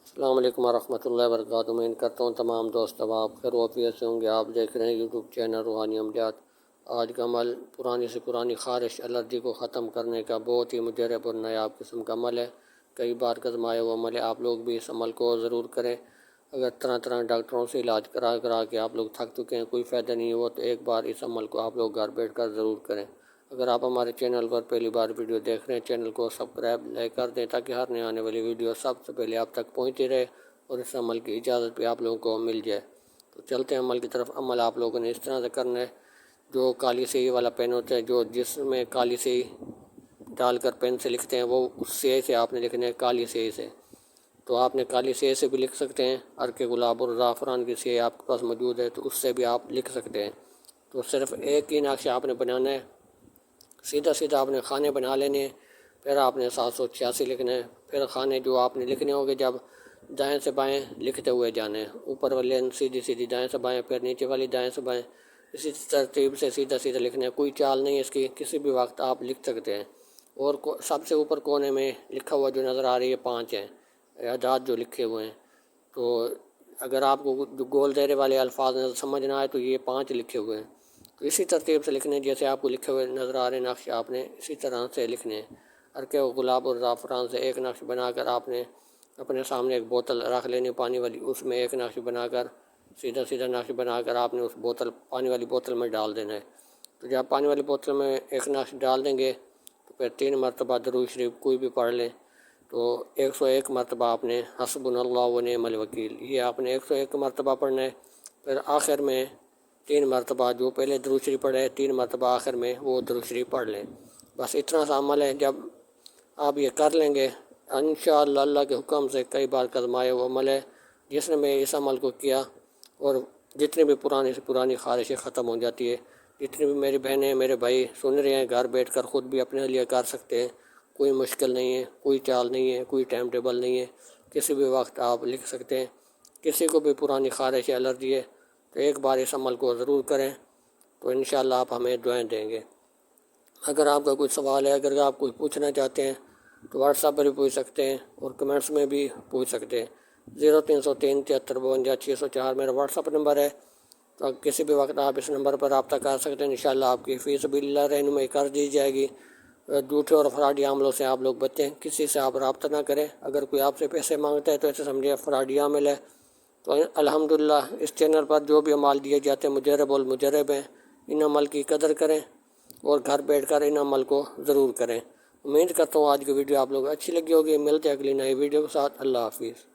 السلام علیکم ورحمۃ اللہ وبرکاتہ۔ امید کرتا ہوں تمام دوست آپ خیر و عافیت سے ہوں گے۔ آپ دیکھ رہے ہیں یوٹیوب چینل روحانی امجاد۔ آج کا عمل پرانی سے پرانی خارش الرجی کو ختم کرنے کا بہت ہی مجرب اور نایاب قسم کا عمل ہے۔ کئی بار آزمایا ہوا عمل ہے، آپ لوگ بھی اس عمل کو ضرور کریں۔ اگر طرح طرح ڈاکٹروں سے علاج کرا کے آپ لوگ تھک چکے ہیں، کوئی فائدہ نہیں ہوا، تو ایک بار اس عمل کو آپ لوگ گھر بیٹھ کر ضرور کریں۔ اگر آپ ہمارے چینل پر پہلی بار ویڈیو دیکھ رہے ہیں، چینل کو سبسکرائب لائک کر دیں تاکہ ہر نئے آنے والی ویڈیو سب سے پہلے آپ تک پہنچتی رہے اور اس عمل کی اجازت بھی آپ لوگوں کو مل جائے۔ تو چلتے ہیں عمل کی طرف۔ عمل آپ لوگوں نے اس طرح سے کرنا ہے، جو کالی سیاہی والا پین ہوتا ہے، جس میں کالی سیاہی ڈال کر پین سے لکھتے ہیں، وہ اس سیاہی سے آپ نے لکھنا ہے، کالی سیاہی سے۔ تو آپ نے کالی سیاہی سے بھی لکھ سکتے ہیں، عرق گلاب اور زعفران کی سیاہی آپ کے پاس موجود ہے تو اس سے بھی آپ لکھ سکتے ہیں۔ تو صرف ایک ہی نقشہ آپ نے بنانا ہے، سیدھا سیدھا آپ نے کھانے بنا لینے ہیں۔ پھر آپ نے 786 لکھنا ہے۔ پھر کھانے جو آپ نے لکھنے ہوں گے، جب دائیں سے بائیں لکھتے ہوئے جانے ہیں، اوپر والی سیدھی سیدھی دائیں سے بائیں، پھر نیچے والی دائیں سے بائیں، اسی ترتیب سے سیدھا سیدھا لکھنا ہے۔ کوئی چال نہیں ہے اس کی، کسی بھی وقت آپ لکھ سکتے ہیں۔ اور سب سے اوپر کونے میں لکھا ہوا جو نظر آ رہی ہے 5 ہیں اعداد جو لکھے ہوئے ہیں۔ تو اگر آپ کو گول دائرے والے الفاظ سمجھ نہ آئے تو یہ 5 لکھے ہوئے ہیں، تو اسی ترتیب سے لکھنے ہیں جیسے آپ کو لکھے ہوئے نظر آ رہے ہیں نقش، آپ نے اسی طرح سے لکھنے ہیں۔ عرق گلاب اور زعفران سے ایک نقش بنا کر آپ نے اپنے سامنے ایک بوتل رکھ لینی پانی والی، اس میں ایک نقش بنا کر سیدھا سیدھا نقش بنا کر آپ نے اس پانی والی بوتل میں ڈال دینا ہے۔ تو جب پانی والی بوتل میں ایک نقش ڈال دیں گے تو پھر 3 مرتبہ درود شریف کوئی بھی پڑھ لیں۔ تو 101 مرتبہ آپ نے حسبنا اللہ و نعم الوکیل، یہ آپ نے 101 مرتبہ پڑھنا ہے۔ پھر آخر میں 3 مرتبہ جو پہلے درود شریف پڑھے 3 مرتبہ آخر میں وہ درود شریف پڑھ لیں۔ بس اتنا سا عمل ہے۔ جب آپ یہ کر لیں گے انشاءاللہ، اللہ کے حکم سے کئی بار آزمایا وہ عمل ہے، جس نے میں اس عمل کو کیا اور جتنی بھی پرانی سے پرانی خارشیں ختم ہو جاتی ہے۔ جتنی بھی میری بہنیں میرے بھائی سن رہے ہیں، گھر بیٹھ کر خود بھی اپنے لیے کر سکتے ہیں۔ کوئی مشکل نہیں ہے، کوئی چال نہیں ہے، کوئی ٹائم ٹیبل نہیں ہے، کسی بھی وقت آپ لکھ سکتے ہیں۔ کسی کو بھی پرانی خارش الرجی ہے تو ایک بار اس عمل کو ضرور کریں، تو انشاءاللہ آپ ہمیں دعائیں دیں گے۔ اگر آپ کا کوئی سوال ہے، اگر آپ کوئی پوچھنا چاہتے ہیں تو واٹس ایپ پر بھی پوچھ سکتے ہیں اور کمنٹس میں بھی پوچھ سکتے ہیں۔ 0303 7352 604 میرا واٹس ایپ نمبر ہے، تو کسی بھی وقت آپ اس نمبر پر رابطہ کر سکتے ہیں۔ انشاءاللہ آپ کی فی سبیل اللہ رہنمائی کر دی جائے گی۔ جھوٹے اور فراڈی عملوں سے آپ لوگ بچیں، کسی سے آپ رابطہ نہ کریں۔ اگر کوئی آپ سے پیسے مانگتا ہے تو ایسے سمجھے فراڈی عمل ہے۔ تو الحمدللہ اس چینل پر جو بھی عمال دیے جاتے ہیں مجرب المجرب ہیں، ان عمل کی قدر کریں اور گھر بیٹھ کر ان عمل کو ضرور کریں۔ امید کرتا ہوں آج کی ویڈیو آپ لوگ اچھی لگی ہوگی۔ ملتے ہیں اگلی نئی ویڈیو کے ساتھ۔ اللہ حافظ۔